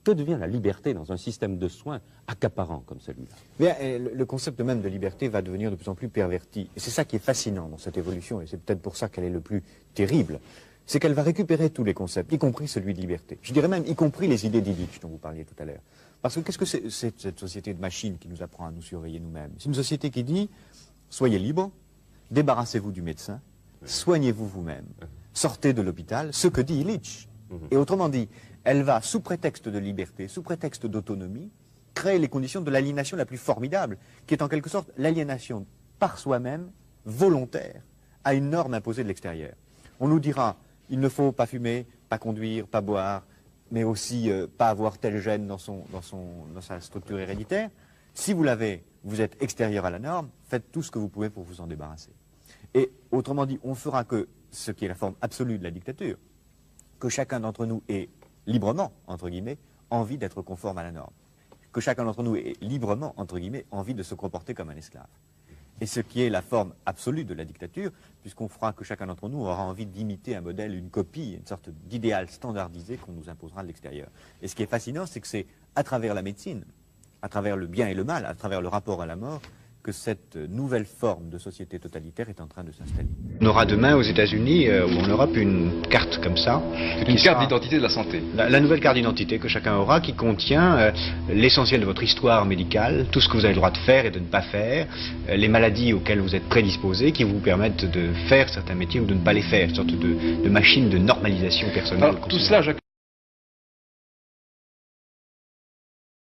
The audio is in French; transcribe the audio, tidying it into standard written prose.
Que devient la liberté dans un système de soins accaparant comme celui-là? Le concept même de liberté va devenir de plus en plus perverti. Et c'est ça qui est fascinant dans cette évolution, et c'est peut-être pour ça qu'elle est le plus terrible. C'est qu'elle va récupérer tous les concepts, y compris celui de liberté. Je dirais même, y compris les idées d'Illich dont vous parliez tout à l'heure. Parce que qu'est-ce que c'est cette société de machines qui nous apprend à nous surveiller nous-mêmes? C'est une société qui dit, soyez libres, débarrassez-vous du médecin, soignez-vous vous-même, sortez de l'hôpital, ce que dit Illich. Et autrement dit, elle va, sous prétexte de liberté, sous prétexte d'autonomie, créer les conditions de l'aliénation la plus formidable, qui est en quelque sorte l'aliénation par soi-même, volontaire, à une norme imposée de l'extérieur. On nous dira, il ne faut pas fumer, pas conduire, pas boire, mais aussi pas avoir tel gène dans sa structure héréditaire. Si vous l'avez, vous êtes extérieur à la norme, faites tout ce que vous pouvez pour vous en débarrasser. Et autrement dit, on fera que ce qui est la forme absolue de la dictature, que chacun d'entre nous ait librement, entre guillemets, envie d'être conforme à la norme. Que chacun d'entre nous ait librement, entre guillemets, envie de se comporter comme un esclave. Et ce qui est la forme absolue de la dictature, puisqu'on fera que chacun d'entre nous aura envie d'imiter un modèle, une copie, une sorte d'idéal standardisé qu'on nous imposera de l'extérieur. Et ce qui est fascinant, c'est que c'est à travers la médecine, à travers le bien et le mal, à travers le rapport à la mort, que cette nouvelle forme de société totalitaire est en train de s'installer. On aura demain aux États-Unis ou en Europe une carte comme ça. Une carte d'identité de la santé. La nouvelle carte d'identité que chacun aura, qui contient l'essentiel de votre histoire médicale, tout ce que vous avez le droit de faire et de ne pas faire, les maladies auxquelles vous êtes prédisposé, qui vous permettent de faire certains métiers ou de ne pas les faire, une sorte de machine de normalisation personnelle. Alors, tout cela, Jacques